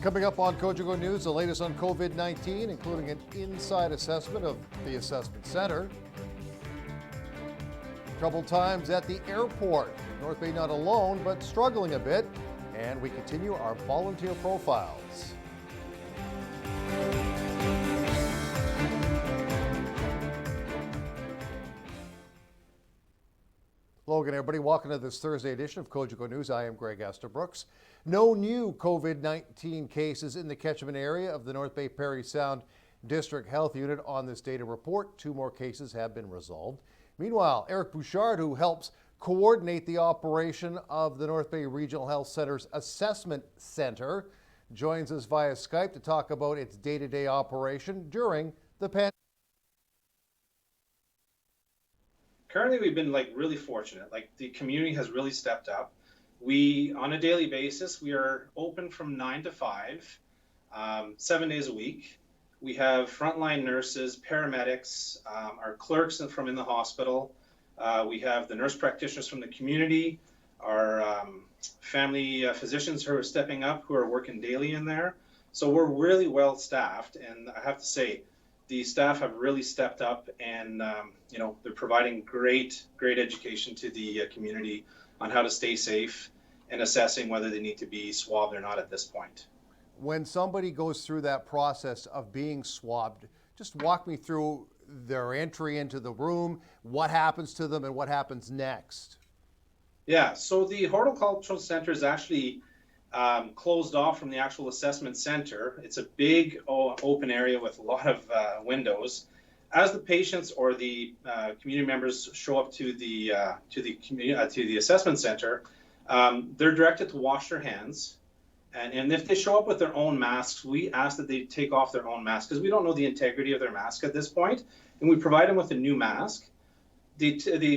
Coming up on Cogeco News, the latest on COVID-19, including an inside assessment of the assessment center. Troubled times at the airport. North Bay not alone, but struggling a bit. And we continue our volunteer profiles. Hello again, everybody. Welcome to this Thursday edition of Cogeco News. I am Greg Estabrooks. No new COVID-19 cases in the catchment area of the North Bay Parry Sound District Health Unit on this data report. 2 more cases have been resolved. Meanwhile, Eric Bouchard, who helps coordinate the operation of the North Bay Regional Health Center's Assessment Center, joins us via Skype to talk about its day-to-day operation during the pandemic. Currently, we've been really fortunate. The community has really stepped up. We, on a daily basis, we are open from 9 to 5, 7 days a week. We have frontline nurses, paramedics, our clerks from in the hospital. We have the nurse practitioners from the community, our family physicians who are stepping up, who are working daily in there. So we're really well staffed, and I have to say, the staff have really stepped up, and they're providing great education to the community on how to stay safe and assessing whether they need to be swabbed or not at this point. When somebody goes through that process of being swabbed, just walk me through their entry into the room, what happens to them and what happens next. Yeah, so the horticultural center is actually closed off from the actual assessment center. It's a big open area with a lot of windows. As the patients or the community members show up to the assessment center, they're directed to wash their hands. And if they show up with their own masks, we ask that they take off their own mask because we don't know the integrity of their mask at this point. And we provide them with a new mask. They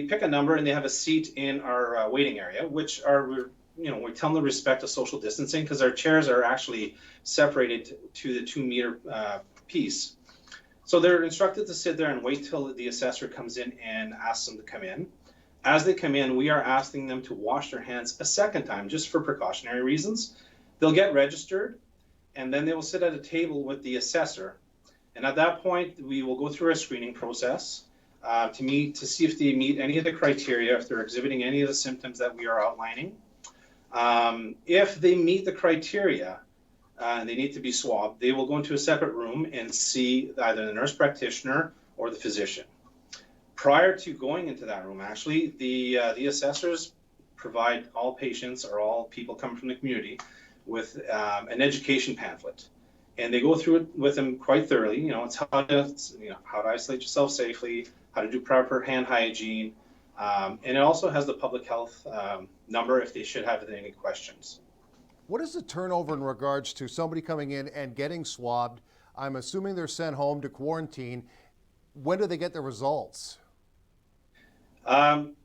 pick a number and they have a seat in our waiting area, which we tell them to respect the social distancing because our chairs are actually separated to the 2-meter piece. So they're instructed to sit there and wait till the assessor comes in and asks them to come in. As they come in, we are asking them to wash their hands a second time, just for precautionary reasons. They'll get registered, and then they will sit at a table with the assessor. And at that point, we will go through a screening process to see if they meet any of the criteria, if they're exhibiting any of the symptoms that we are outlining. If they meet the criteria and they need to be swabbed, they will go into a separate room and see either the nurse practitioner or the physician. Prior to going into that room, actually, the assessors provide all patients or all people coming from the community with an education pamphlet, and they go through it with them quite thoroughly. It's how to isolate yourself safely, how to do proper hand hygiene, and it also has the public health number if they should have any questions. What is the turnover in regards to somebody coming in and getting swabbed? I'm assuming they're sent home to quarantine. When do they get the results?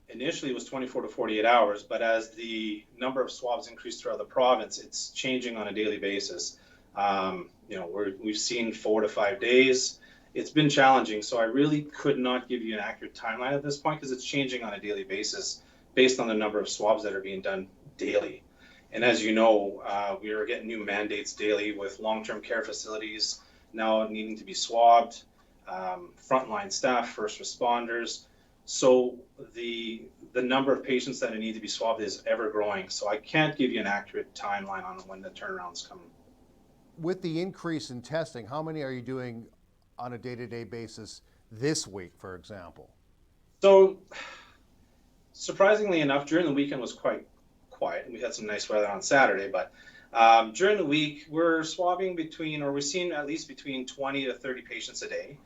Initially, it was 24 to 48 hours, but as the number of swabs increased throughout the province, it's changing on a daily basis. We've seen 4 to 5 days. It's been challenging, so I really could not give you an accurate timeline at this point because it's changing on a daily basis based on the number of swabs that are being done daily. And as you know, we are getting new mandates daily with long-term care facilities now needing to be swabbed, frontline staff, first responders. So the number of patients that need to be swabbed is ever growing. So I can't give you an accurate timeline on when the turnaround's coming. With the increase in testing, how many are you doing on a day-to-day basis this week, for example? So surprisingly enough, during the weekend was quite quiet. We had some nice weather on Saturday, but during the week we're swabbing we're seeing at least between 20 to 30 patients a day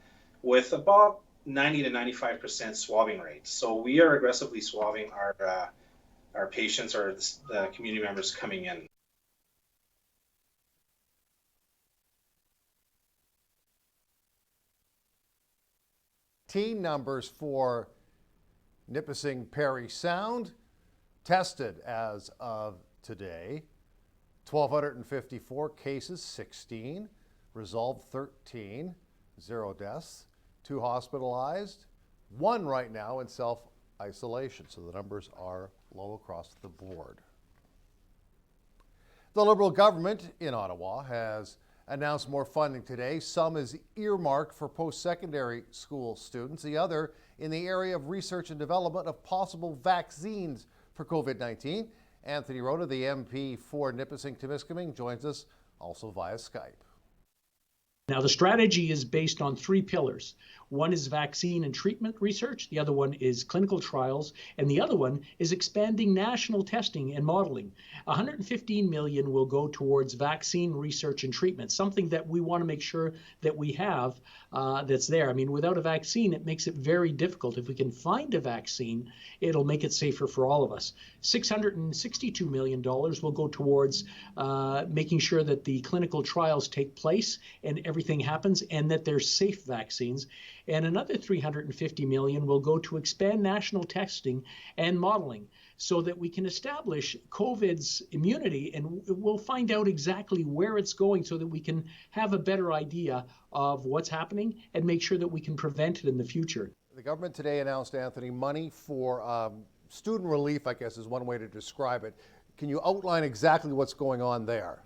with about 90 to 95% swabbing rate. So we are aggressively swabbing our patients or the community members coming in. Team numbers for Nipissing Parry Sound tested as of today. 1,254 cases, 16, resolved 13, 0 deaths, 2 hospitalized, 1 right now in self-isolation. So the numbers are low across the board. The Liberal government in Ottawa has announced more funding today. Some is earmarked for post-secondary school students, the other in the area of research and development of possible vaccines for COVID-19. Anthony Rota, the MP for Nipissing-Temiskaming, joins us also via Skype. Now, the strategy is based on three pillars. One is vaccine and treatment research, the other one is clinical trials, and the other one is expanding national testing and modeling. 115 million will go towards vaccine research and treatment, something that we want to make sure that we have that's there. I mean, without a vaccine, it makes it very difficult. If we can find a vaccine, it'll make it safer for all of us. $662 million will go towards making sure that the clinical trials take place and everything happens and that they're safe vaccines. And another 350 million will go to expand national testing and modeling so that we can establish COVID's immunity, and we'll find out exactly where it's going so that we can have a better idea of what's happening and make sure that we can prevent it in the future. The government today announced, Anthony, money for student relief, I guess is one way to describe it. Can you outline exactly what's going on there?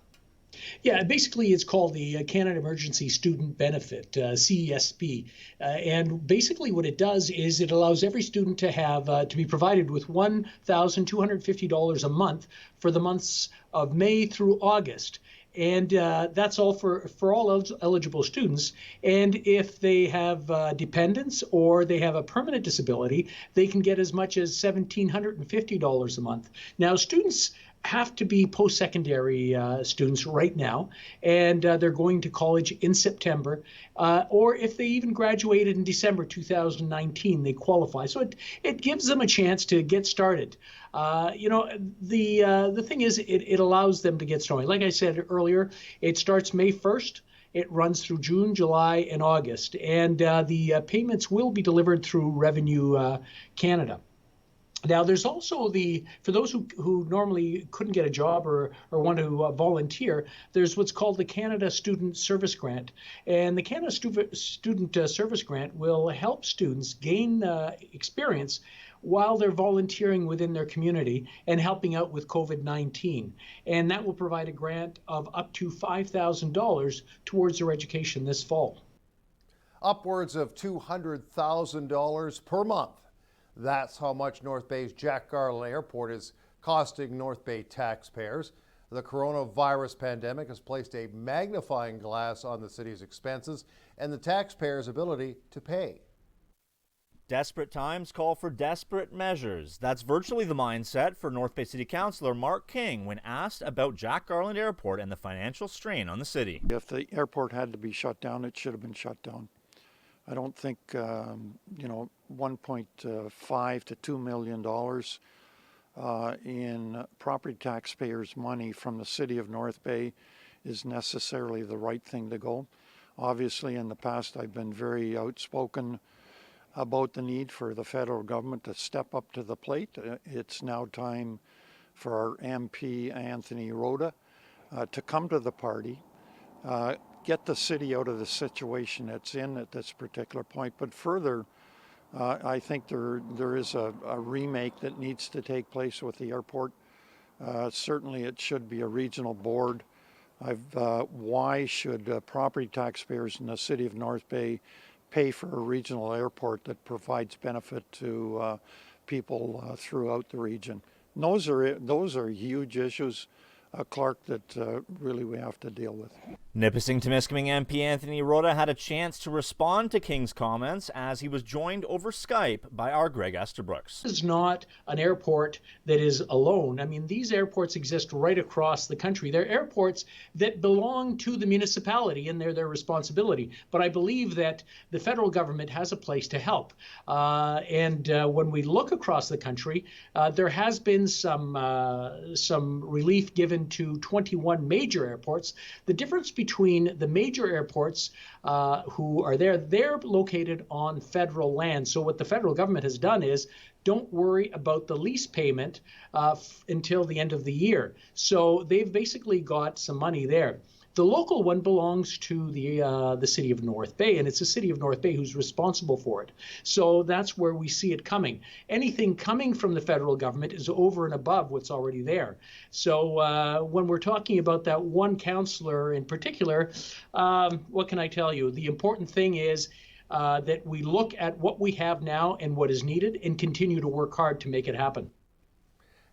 Yeah, basically it's called the Canada Emergency Student Benefit, CESB. And basically what it does is it allows every student to have to be provided with $1,250 a month for the months of May through August. And that's all for all eligible students. And if they have dependents or they have a permanent disability, they can get as much as $1,750 a month. Now, students have to be post-secondary students right now, and they're going to college in September, or if they even graduated in December 2019, they qualify. So it gives them a chance to get started. The thing is, it allows them to get started. Like I said earlier, it starts May 1st. It runs through June, July, and August, and the payments will be delivered through Revenue Canada. Now, there's also for those who normally couldn't get a job or want to volunteer, there's what's called the Canada Student Service Grant. And the Canada Student Service Grant will help students gain experience while they're volunteering within their community and helping out with COVID-19. And that will provide a grant of up to $5,000 towards their education this fall. Upwards of $200,000 per month. That's how much North Bay's Jack Garland Airport is costing North Bay taxpayers. The coronavirus pandemic has placed a magnifying glass on the city's expenses and the taxpayers' ability to pay. Desperate times call for desperate measures. That's virtually the mindset for North Bay City Councillor Mark King when asked about Jack Garland Airport and the financial strain on the city. If the airport had to be shut down, it should have been shut down. I don't think, 1.5 to $2 million in property taxpayers' money from the city of North Bay is necessarily the right thing to go. Obviously, in the past, I've been very outspoken about the need for the federal government to step up to the plate. It's now time for our MP, Anthony Rota, to come to the party, get the city out of the situation it's in at this particular point. But further, I think there is a remake that needs to take place with the airport. Certainly it should be a regional board. Why should property taxpayers in the city of North Bay pay for a regional airport that provides benefit to people throughout the region? Those are huge issues, Clark, that really we have to deal with. Nipissing-Temiskaming MP Anthony Rota had a chance to respond to King's comments as he was joined over Skype by our Greg Esterbrooks. This is not an airport that is alone. I mean, these airports exist right across the country. They're airports that belong to the municipality and they're their responsibility. But I believe that the federal government has a place to help. When we look across the country, there has been some relief given to 21 major airports. The difference between the major airports who are there, they're located on federal land. So what the federal government has done is don't worry about the lease payment until the end of the year. So they've basically got some money there. The local one belongs to the city of North Bay, and it's the city of North Bay who's responsible for it. So that's where we see it coming. Anything coming from the federal government is over and above what's already there. So when we're talking about that one councillor in particular, what can I tell you? The important thing is that we look at what we have now and what is needed and continue to work hard to make it happen.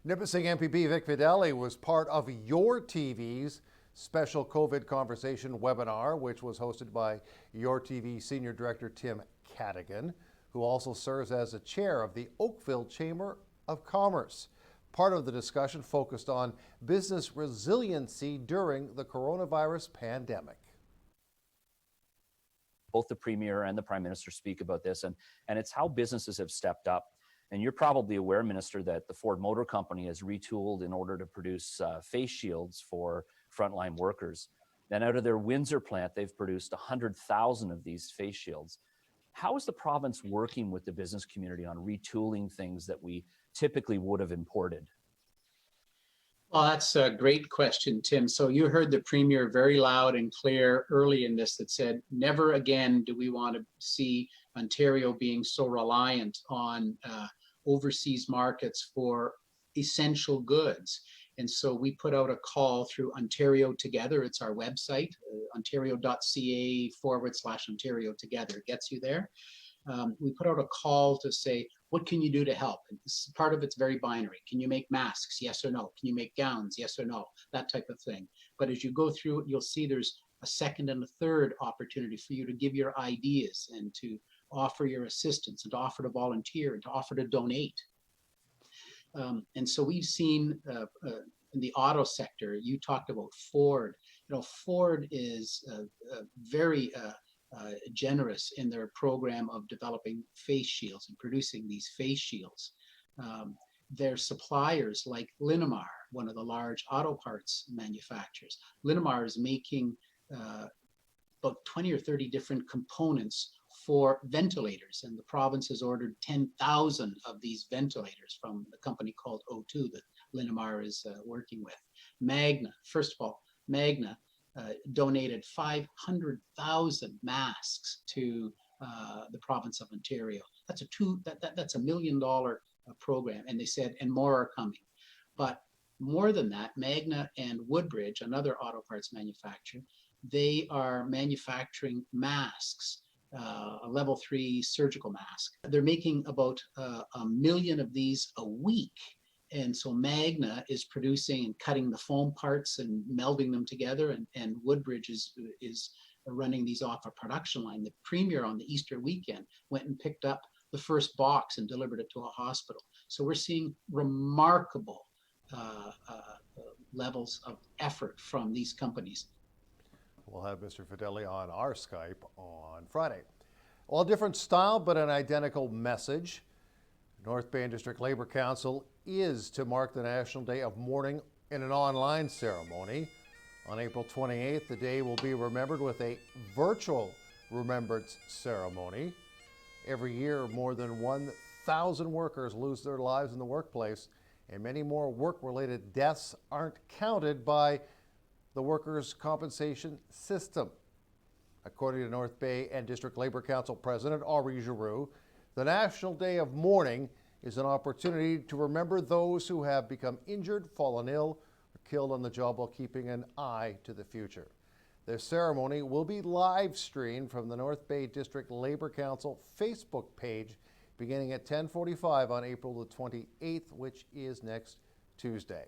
Nipissing MPP Vic Fideli was part of Your TV's special COVID conversation webinar, which was hosted by Your TV Senior Director Tim Cadigan, who also serves as the chair of the Oakville Chamber of Commerce. Part of the discussion focused on business resiliency during the coronavirus pandemic. Both the Premier and the Prime Minister speak about this, and it's how businesses have stepped up. And you're probably aware, Minister, that the Ford Motor Company has retooled in order to produce face shields for frontline workers. And out of their Windsor plant, they've produced 100,000 of these face shields. How is the province working with the business community on retooling things that we typically would have imported? Well, that's a great question, Tim. So you heard the Premier very loud and clear early in this that said, never again do we want to see Ontario being so reliant on overseas markets for essential goods. And so we put out a call through Ontario Together. It's our website, ontario.ca/Ontario Together. It gets you there. We put out a call to say, what can you do to help? And this, part of it's very binary. Can you make masks? Yes or no? Can you make gowns? Yes or no? That type of thing. But as you go through it, you'll see there's a second and a third opportunity for you to give your ideas and to offer your assistance and to offer to volunteer and to offer to donate. And so we've seen in the auto sector, you talked about Ford. You know, Ford is very generous in their program of developing face shields and producing these face shields. Their suppliers like Linamar, one of the large auto parts manufacturers, Linamar is making about 20 or 30 different components for ventilators, and the province has ordered 10,000 of these ventilators from the company called O2 that Linamar is working with. Magna, first of all, Magna donated 500,000 masks to the province of Ontario. That's that's $1 million program, and they said, and more are coming. But more than that, Magna and Woodbridge, another auto parts manufacturer, they are manufacturing masks, a level 3 surgical mask. They're making about 1 million of these a week. And so Magna is producing and cutting the foam parts and melding them together, and Woodbridge is running these off a production line. The Premier on the Easter weekend went and picked up the first box and delivered it to a hospital. So we're seeing remarkable levels of effort from these companies. We'll have Mr. Fideli on our Skype on Friday. Well, a different style, but an identical message. North Bay District Labour Council is to mark the National Day of Mourning in an online ceremony. On April 28th, the day will be remembered with a virtual remembrance ceremony. Every year, more than 1,000 workers lose their lives in the workplace, and many more work-related deaths aren't counted by the workers' compensation system. According to North Bay and District Labour Council President Henri Giroux, the National Day of Mourning is an opportunity to remember those who have become injured, fallen ill, or killed on the job while keeping an eye to the future. This ceremony will be live streamed from the North Bay District Labour Council Facebook page beginning at 10:45 on April the 28th, which is next Tuesday.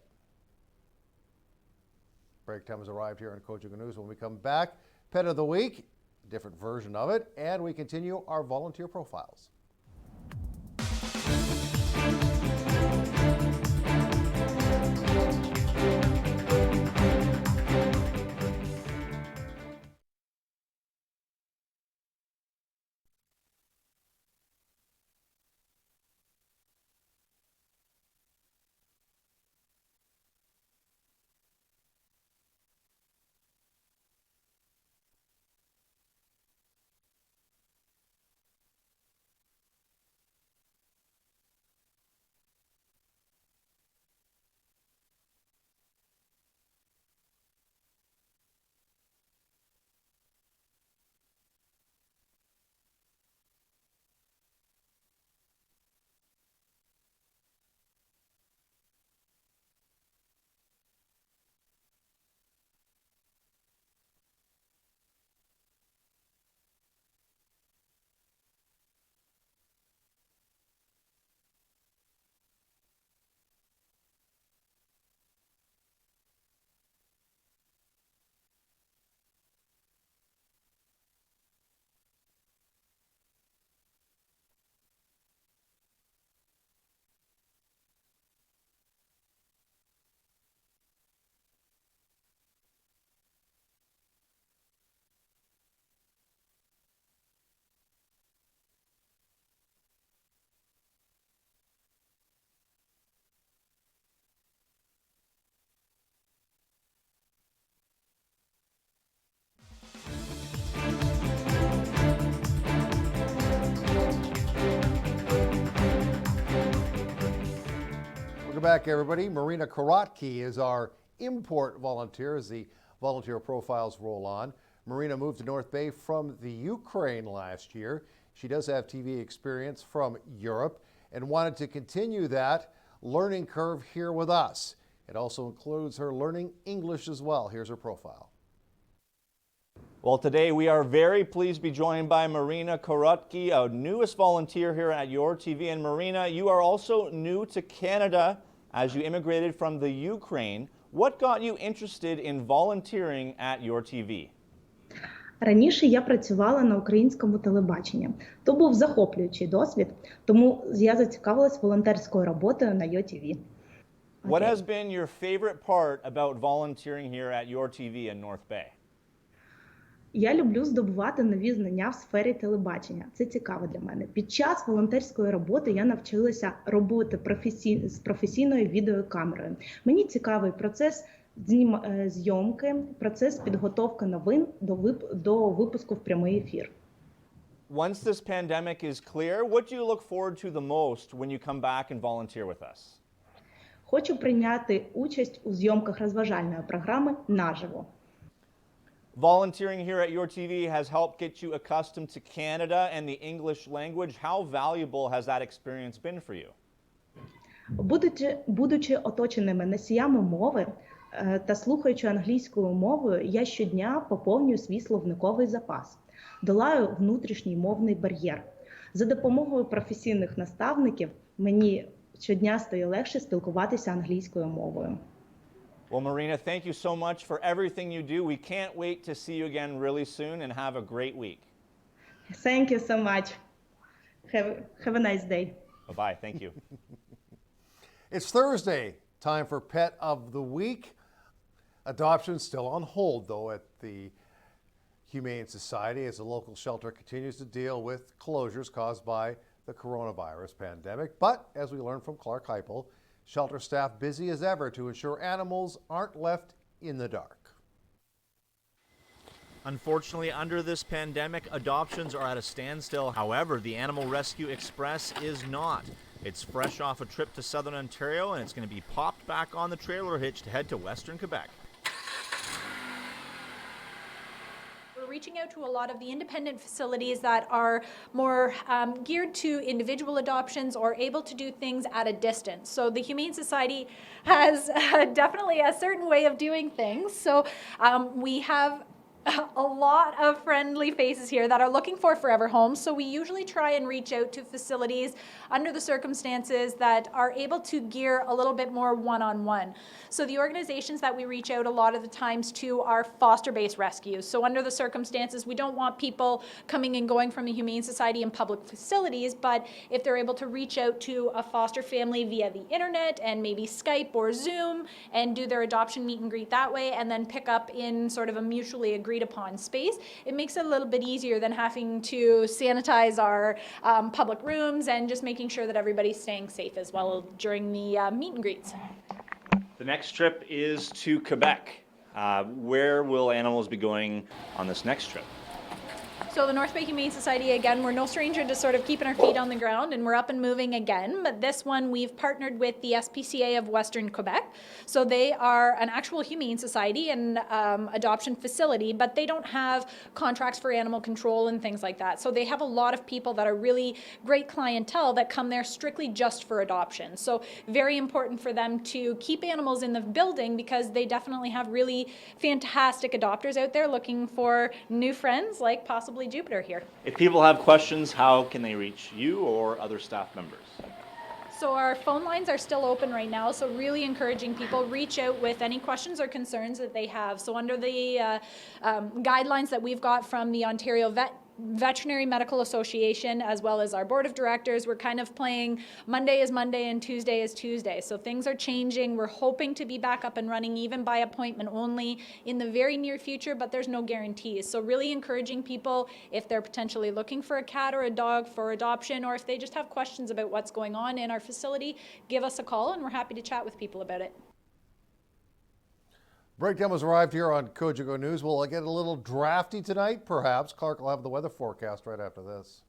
Break time has arrived here on Cogeco News. When we come back, Pet of the Week, a different version of it, and we continue our volunteer profiles. Welcome back, everybody. Marina Korotki is our import volunteer as the volunteer profiles roll on. Marina moved to North Bay from the Ukraine last year. She does have TV experience from Europe and wanted to continue that learning curve here with us. It also includes her learning English as well. Here's her profile. Well, today we are very pleased to be joined by Marina Korotki, our newest volunteer here at Your TV. And Marina, you are also new to Canada as you immigrated from the Ukraine. What got you interested in volunteering at Your TV? Раніше я працювала на українському телебаченні. То був захоплюючий досвід, тому я зацікавилась волонтерською роботою на ЮТВ. What has been your favorite part about volunteering here at Your TV in North Bay? Я люблю здобувати нові знання в сфері телебачення. Це цікаво для мене. Під час волонтерської роботи я навчилася робити з професійною відеокамерою. Мені цікавий процес зйомки, процес підготовки новин до випуску в прямий ефір. Once this pandemic is clear, what do you look forward to the most when you come back and volunteer with us? Хочу прийняти участь у зйомках розважальної програми наживо. Volunteering here at Your TV has helped get you accustomed to Canada and the English language. How valuable has that experience been for you? Будучи оточеними носіями мови та слухаючи англійською мовою, я щодня поповнюю свій словниковий запас, долаю внутрішній мовний бар'єр. За допомогою професійних наставників мені щодня стає легше спілкуватися англійською мовою. Well, Marina, thank you so much for everything you do. We can't wait to see you again really soon, and have a great week. Thank you so much. Have a nice day. Bye-bye. Thank you. It's Thursday, time for Pet of the Week. Adoption still on hold, though, at the Humane Society as the local shelter continues to deal with closures caused by the coronavirus pandemic. But as we learned from Clark Heipel, shelter staff busy as ever to ensure animals aren't left in the dark. Unfortunately, under this pandemic, adoptions are at a standstill. However, the Animal Rescue Express is not. It's fresh off a trip to southern Ontario, and it's going to be popped back on the trailer hitch to head to western Quebec. Reaching out to a lot of the independent facilities that are more geared to individual adoptions or able to do things at a distance. So the Humane Society has definitely a certain way of doing things. So we have a lot of friendly faces here that are looking for forever homes. So we usually try and reach out to facilities under the circumstances that are able to gear a little bit more one-on-one. So the organizations that we reach out a lot of the times to are foster-based rescues. So under the circumstances, we don't want people coming and going from the Humane Society in public facilities, but if they're able to reach out to a foster family via the internet and maybe Skype or Zoom and do their adoption meet and greet that way, and then pick up in sort of a mutually agreed upon space, it makes it a little bit easier than having to sanitize our public rooms and just making sure that everybody's staying safe as well during the meet and greets. The next trip is to Quebec. Where will animals be going on this next trip? So the North Bay Humane Society, again, we're no stranger to sort of keeping our feet on the ground, and we're up and moving again. But this one, we've partnered with the SPCA of Western Quebec. So they are an actual humane society and adoption facility, but they don't have contracts for animal control and things like that. So they have a lot of people that are really great clientele that come there strictly just for adoption. So very important for them to keep animals in the building because they definitely have really fantastic adopters out there looking for new friends, like possibly Jupiter here. If people have questions, how can they reach you or other staff members? So our phone lines are still open right now, so really encouraging people reach out with any questions or concerns that they have. So under the guidelines that we've got from the Ontario Veterinary Medical Association, as well as our board of directors, we're kind of playing Monday is Monday and Tuesday is Tuesday. So things are changing. We're hoping to be back up and running even by appointment only in the very near future, but there's no guarantees. So really encouraging people, if they're potentially looking for a cat or a dog for adoption, or if they just have questions about what's going on in our facility, give us a call and we're happy to chat with people about it. Breakdown has arrived here on Cogeco News. Will it get a little drafty tonight? Perhaps. Clark will have the weather forecast right after this.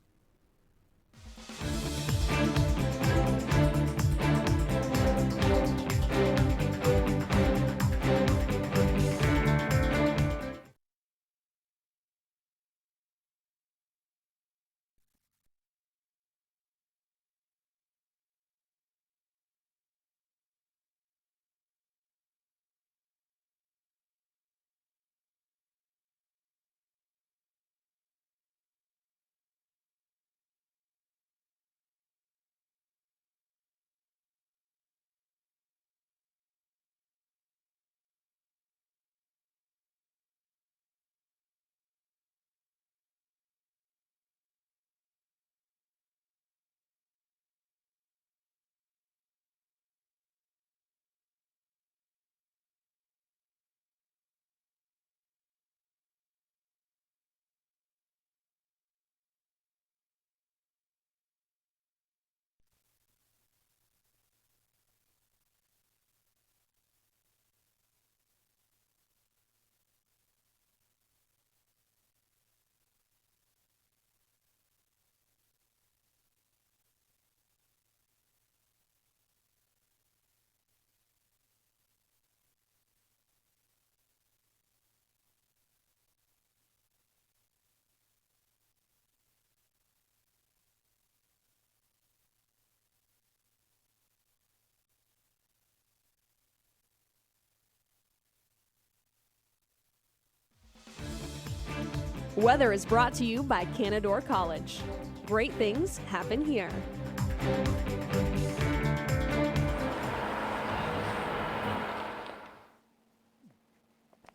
Weather is brought to you by Canadore College. Great things happen here.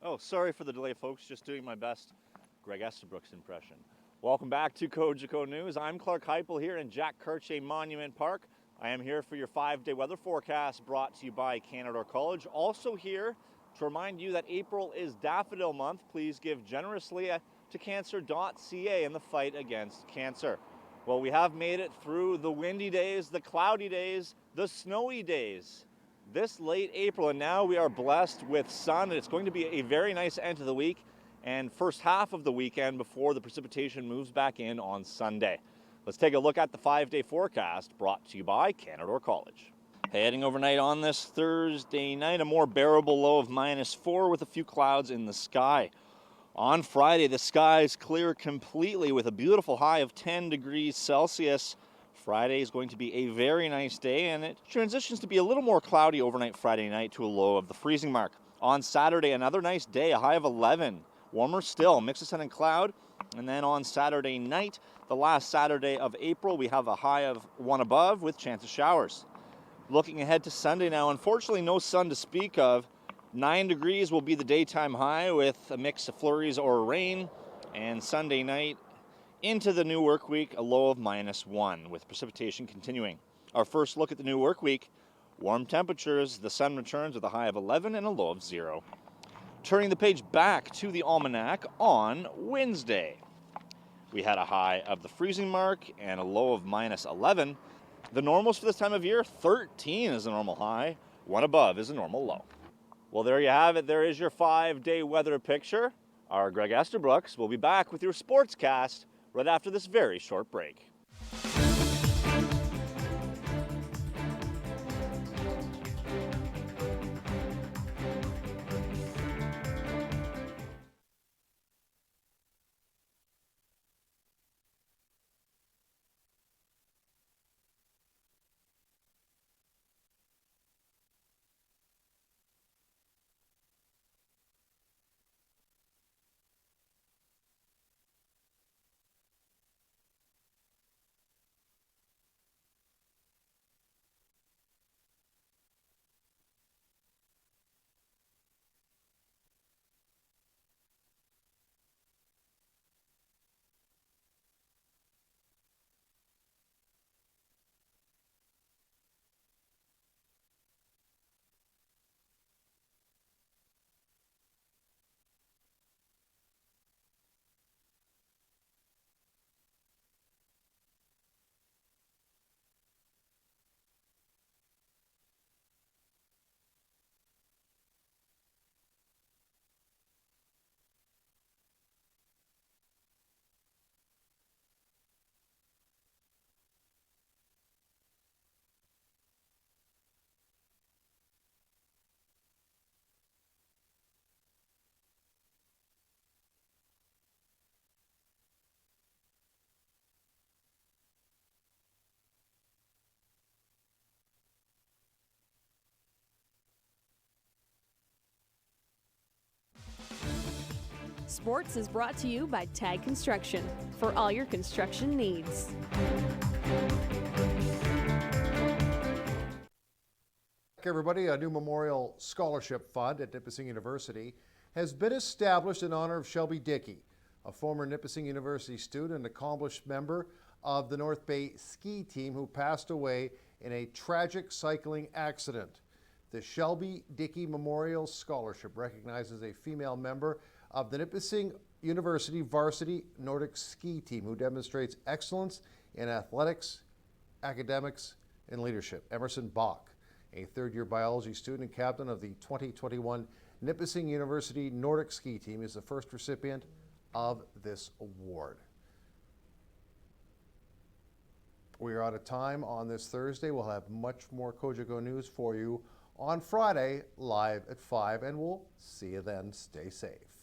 Oh, sorry for the delay, folks. Just doing my best Greg Estabrooks impression. Welcome back to Cogeco News. I'm Clark Heipel here in Jack Cartier Monument Park. I am here for your 5-day weather forecast brought to you by Canadore College. Also here to remind you that April is Daffodil Month. Please give generously to cancer.ca in the fight against cancer. Well, we have made it through the windy days, the cloudy days, the snowy days this late April, and now we are blessed with sun. It's going to be a very nice end to the week and first half of the weekend before the precipitation moves back in on Sunday. Let's take a look at the 5-day forecast brought to you by Canadore College. Heading overnight on this Thursday night, a more bearable low of -4 with a few clouds in the sky. On Friday, the skies clear completely with a beautiful high of 10 degrees Celsius. Friday is going to be a very nice day, and it transitions to be a little more cloudy overnight Friday night to a low of the freezing mark. On Saturday, another nice day, a high of 11. Warmer still, mix of sun and cloud. And then on Saturday night, the last Saturday of April, we have a high of 1 above with chance of showers. Looking ahead to Sunday now, unfortunately no sun to speak of. 9 degrees will be the daytime high with a mix of flurries or rain. And Sunday night into the new work week, a low of -1 with precipitation continuing. Our first look at the new work week, warm temperatures, the sun returns with a high of 11 and a low of 0. Turning the page back to the almanac on Wednesday. We had a high of the freezing mark and a low of -11. The normals for this time of year, 13 is the normal high, 1 above is the normal low. Well, there you have it. There is your 5-day weather picture. Our Greg Estabrooks will be back with your sportscast right after this very short break. Sports is brought to you by Tag Construction for all your construction needs. Everybody, a new memorial scholarship fund at Nipissing University has been established in honor of Shelby Dickey, a former Nipissing University student and accomplished member of the North Bay ski team who passed away in a tragic cycling accident. The Shelby Dickey Memorial Scholarship recognizes a female member of the Nipissing University varsity Nordic ski team who demonstrates excellence in athletics, academics, and leadership. Emerson Bach, a third-year biology student and captain of the 2021 Nipissing University Nordic ski team, is the first recipient of this award. We are out of time on this Thursday. We'll have much more Cogeco news for you on Friday, live at 5, and we'll see you then. Stay safe.